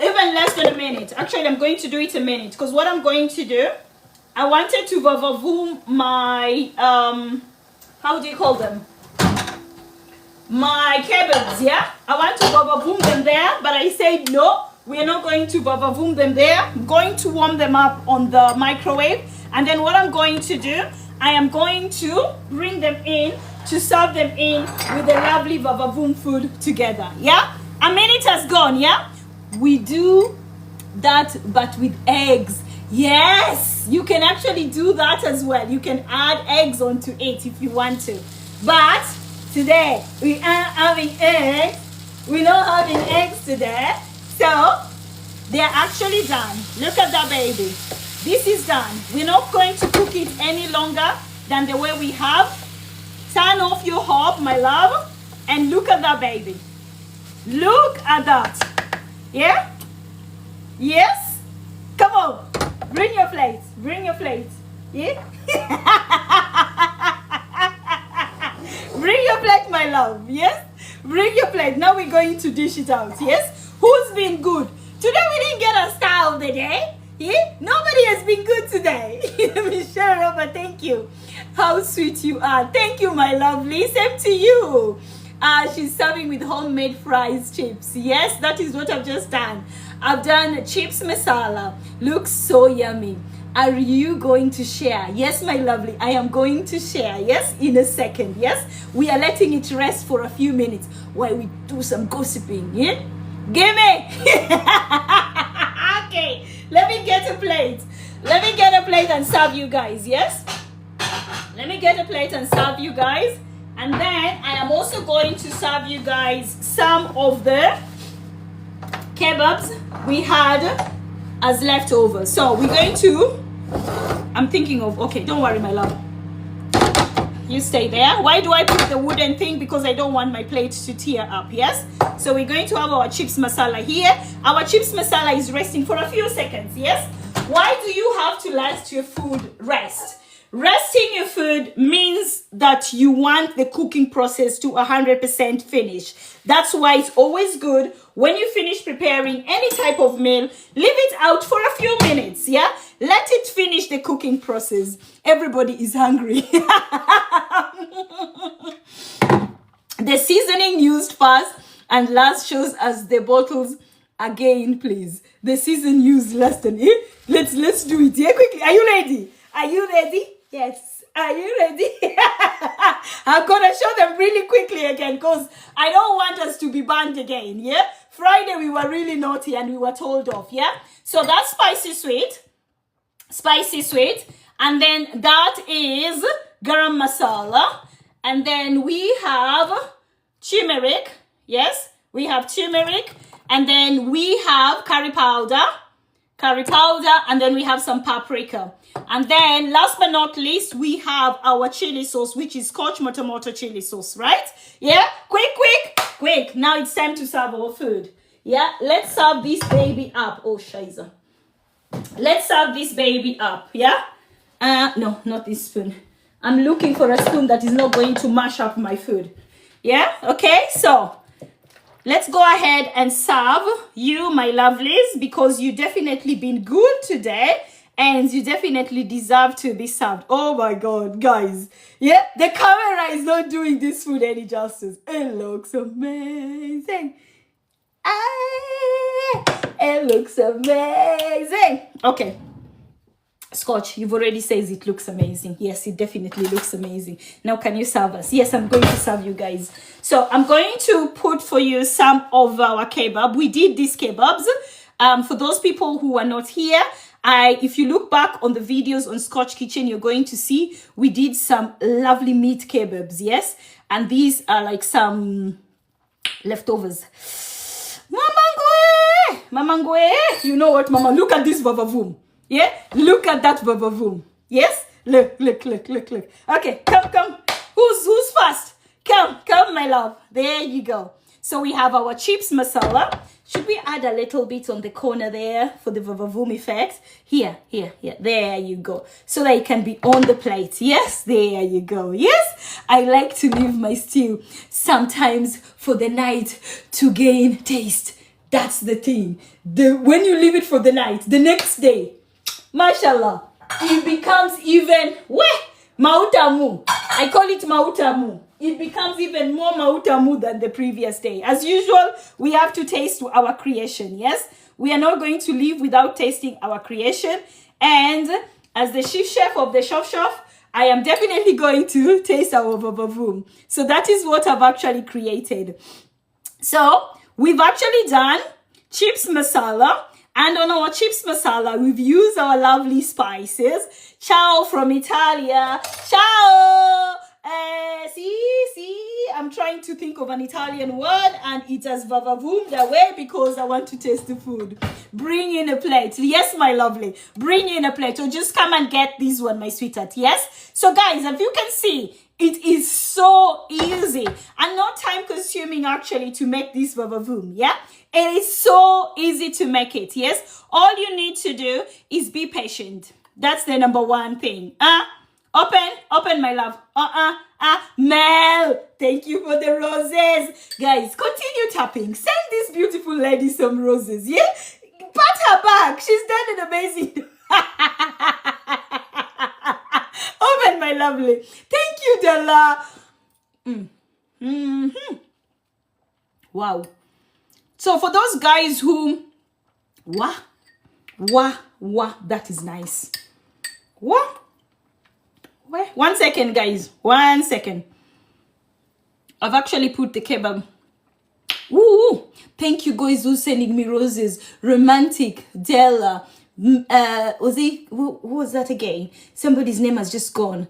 Even less than a minute. Actually, I'm going to do it a minute. Because what I'm going to do, I wanted to vavavoom my, how do you call them? My kebabs, yeah? I want to vavavoom them there, but I said no, we are not going to vavavoom them there. I'm going to warm them up on the microwave. And then what I'm going to do, I am going to bring them in to serve them in with the lovely vavavoom food together, yeah? A minute has gone, yeah? We do that, but with eggs. Yes, you can actually do that as well. You can add eggs onto it if you want to. But today, we are having eggs. We're not having eggs today. So, they're actually done. Look at that baby. This is done. We're not going to cook it any longer than the way we have. Turn off your hob, my love, and look at that baby. Look at that. Yeah? Yes? Come on. Bring your plate. Bring your plate. Yeah? Bring your plate, my love. Yes? Bring your plate. Now we're going to dish it out. Yes? Who's been good? Today we didn't get a star of the day. Yeah? Nobody has been good today. Michelle Robert, thank you. How sweet you are. Thank you, my lovely. Same to you. She's serving with homemade fries chips. Yes, that is what I've just done. I've done chips masala. Looks so yummy. Are you going to share? Yes, my lovely, I am going to share. Yes, in a second. Yes, we are letting it rest for a few minutes while we do some gossiping. Yeah, give me. Okay, let me get a plate. Let me get a plate and serve you guys. Yes, let me get a plate and serve you guys. And then I am also going to serve you guys some of the kebabs we had as leftovers. So we're going to, I'm thinking of, okay, don't worry, my love. You stay there. Why do I put the wooden thing? Because I don't want my plate to tear up, yes? So we're going to have our chips masala here. Our chips masala is resting for a few seconds, yes? Why do you have to let your food rest? Resting your food means that you want the cooking process to 100% finish. That's why it's always good when you finish preparing any type of meal, leave it out for a few minutes, yeah? Let it finish the cooking process. Everybody is hungry. The seasoning used first and last shows us the bottles again, please. The season used last and let's do it here quickly. Are you ready? Are you ready? Yes. Are you ready? I'm gonna show them really quickly again because I don't want us to be banned again. Yeah. Friday we were really naughty and we were told off. Yeah. So that's spicy sweet, and then that is garam masala, and then we have turmeric. Yes, we have turmeric, and then we have curry powder, and then we have some paprika. And then last but not least, we have our chili sauce, which is Scotch Motomoto chili sauce, right? Yeah, quick. Now it's time to serve our food. Yeah, let's serve this baby up. Oh, shiza. Let's serve this baby up, yeah? No, not this spoon. I'm looking for a spoon that is not going to mash up my food. Yeah, okay, so let's go ahead and serve you, my lovelies, because you definitely been good today and you definitely deserve to be served. Oh my God, guys. Yeah, the camera is not doing this food any justice. It looks amazing. It looks amazing. Okay. Scotch, you've already said it looks amazing. Yes, it definitely looks amazing. Now, can you serve us? Yes, I'm going to serve you guys. So I'm going to put for you some of our kebab. We did these kebabs. For those people who are not here, if you look back on the videos on Scotch Kitchen, you're going to see we did some lovely meat kebabs. Yes, and these are like some leftovers. Mama Ngwe, you know what, Mama? Look at this vavavoom. Yeah, look at that vavavoom. Yes, look. Okay, come. Who's fast? Come, my love. There you go. So we have our chips masala. Should we add a little bit on the corner there for the vavavoom effect? Here. There you go. So that it can be on the plate. Yes, there you go. Yes, I like to leave my stew sometimes for the night to gain taste. That's the thing. When you leave it for the night, the next day, mashallah, it becomes even mautamu. I call it mautamu. It becomes even more mautamu than the previous day. As usual, we have to taste our creation. Yes, we are not going to leave without tasting our creation. And as the chief chef of the shop, I am definitely going to taste our vavavoom. So that is what I've actually created. So we've actually done chips masala. And on our chips masala, we've used our lovely spices. Ciao from Italia. Ciao. See, I'm trying to think of an Italian word and it has vavavoomed away because I want to taste the food. Bring in a plate. Yes, my lovely. Bring in a plate. Or just come and get this one, my sweetheart. Yes? So guys, if you can see, it is so easy and not time consuming actually to make this vavavoom. Yeah? It is so easy to make it. Yes? All you need to do is be patient. That's the number one thing. Open, my love. Mel, thank you for the roses. Guys, continue tapping. Send this beautiful lady some roses, yeah? Pat her back. She's done an amazing. Open, my lovely. Thank you, Della. Wow. So for those guys who... Wah, that is nice. What? Wait, 1 second, guys. 1 second. I've actually put the kebab. Woo! Thank you guys who's sending me roses. Romantic, Della. Was he? Who was that again? Somebody's name has just gone.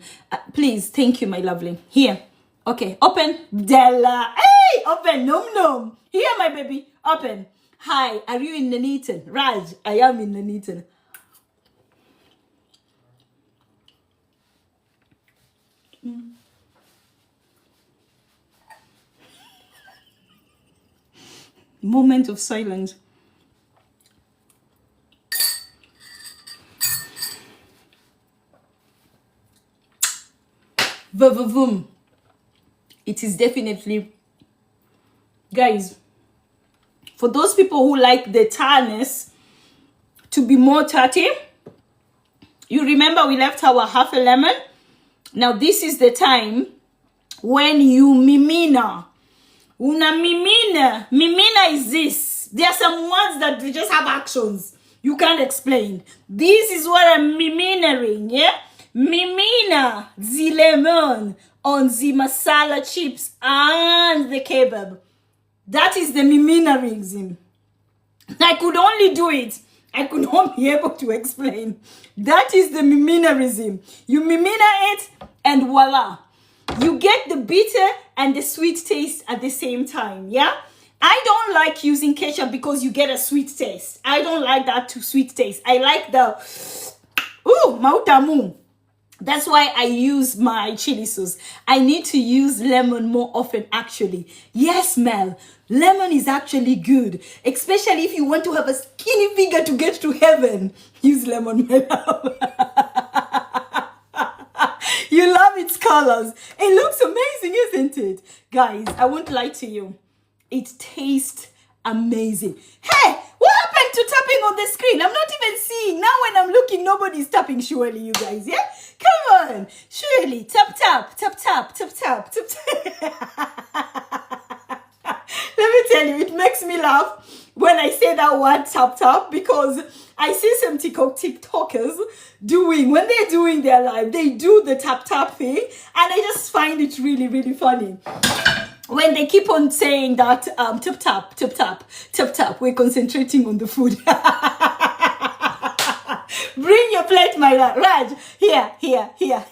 Please, thank you, my lovely. Here. Okay, open. Della. Hey, open. Nom nom. Here, my baby. Open. Hi, are you in Nuneaton? Raj, I am in Nuneaton. Moment of silence. Vavavoom. It is definitely, guys, for those people who like the tartness to be more tarty, you remember we left our half a lemon. Now this is the time when you mimina. Una mimina. Mimina is this. There are some words that they just have actions. You can't explain. This is what I'm miminaing, yeah? Mimina the lemon on the masala chips and the kebab. That is the miminaing. I could only do it. I could not be able to explain. That is the miminarism. You mimina it and voila. You get the bitter and the sweet taste at the same time, yeah? I don't like using ketchup because you get a sweet taste. I don't like that too sweet taste. I like the, mautamu. That's why I use my chili sauce. I need to use lemon more often, actually. Yes, Mel, lemon is actually good, especially if you want to have a skinny figure to get to heaven. Use lemon, my love. You love its colors. It looks amazing, isn't it? Guys, I won't lie to you. It tastes amazing. Hey, what happened to tapping on the screen? I'm not even seeing. Now when I'm looking, nobody's tapping, surely, you guys, yeah? Come on. Surely. Tap, tap, tap, tap, tap, tap, tap, tap. Let me tell you, it makes me laugh when I say that word tap, tap, because I see some TikTokers doing, when they're doing their live, they do the tap, tap thing, and I just find it really, really funny. When they keep on saying that, tap, tap, tap, tap, tap, tap, we're concentrating on the food. Bring your plate, my love. Raj, here, here, here.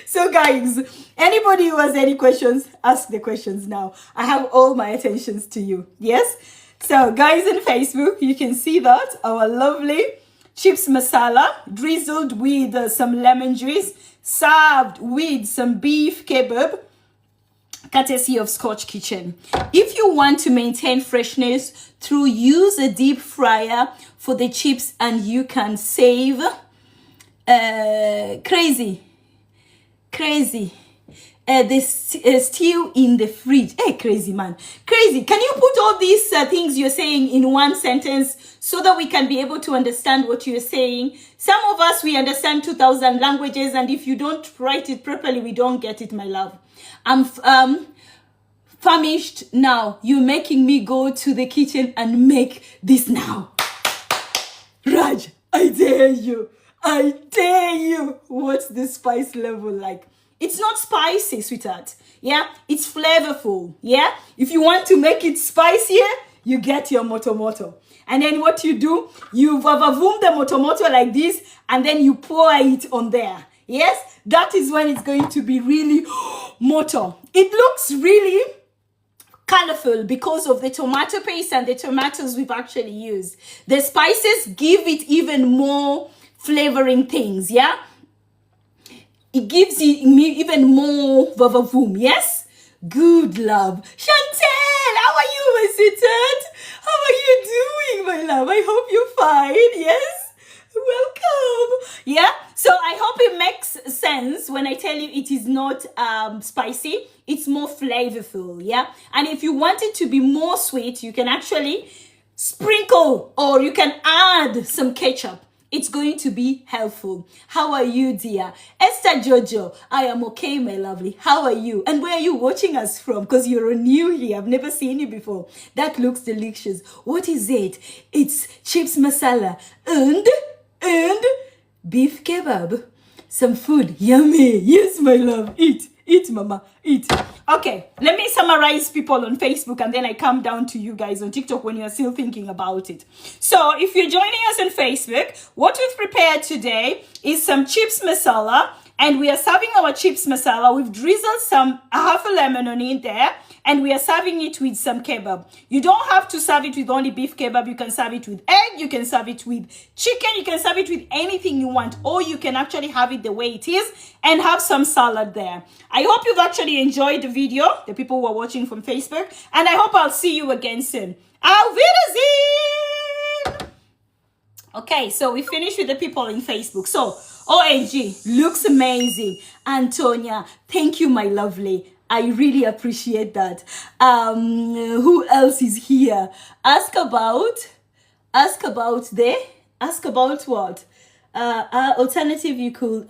So guys, anybody who has any questions, ask the questions now. I have all my attentions to you. Yes? So guys on Facebook, you can see that our lovely chips masala drizzled with some lemon juice, served with some beef kebab, courtesy of Scotch Kitchen. If you want to maintain freshness through use a deep fryer for the chips, and you can save crazy this stew in the fridge. Hey, crazy man, crazy. Can you put all these things you're saying in one sentence so that we can be able to understand what you're saying? Some of us, we understand 2,000 languages, and if you don't write it properly, we don't get it, my love. I'm famished now. You're making me go to the kitchen and make this now. Raj, I dare you. I dare you. What's the spice level like? It's not spicy, sweetheart. Yeah, it's flavorful. Yeah, if you want to make it spicier, you get your motomoto. And then what you do, you vavavoom the motomoto like this, and then you pour it on there. Yes, that is when it's going to be really moto. It looks really colorful because of the tomato paste and the tomatoes we've actually used. The spices give it even more flavoring things, yeah? It gives you even more vavavoom, yes? Good, love. Chantel, how are you, my sweetheart? How are you doing, my love? I hope you're fine, yes? Welcome. Yeah, so I hope it makes sense when I tell you it is not spicy. It's more flavorful, yeah? And if you want it to be more sweet, you can actually sprinkle or you can add some ketchup. It's going to be helpful. How are you, dear? Esther Jojo, I am okay, my lovely. How are you? And where are you watching us from? Because you're new here. I've never seen you before. That looks delicious. What is it? It's chips masala and and beef kebab. Some food, yummy. Yes, my love. Eat, mama, eat. Okay, let me summarize people on Facebook and then I come down to you guys on TikTok when you're still thinking about it. So if you're joining us on Facebook, what we've prepared today is some chips masala, and we are serving our chips masala. We've drizzled some half a lemon on it there, and we are serving it with some kebab. You don't have to serve it with only beef kebab. You can serve it with egg. You can serve it with chicken. You can serve it with anything you want, or you can actually have it the way it is and have some salad there. I hope you've actually enjoyed the video, the people who are watching from Facebook, and I hope I'll see you again soon. Auf Wiedersehen! Okay, so we finished with the people in Facebook. So, OMG, looks amazing. Antonia, thank you, my lovely. I really appreciate that. Who else is here? Ask about what? Alternative you could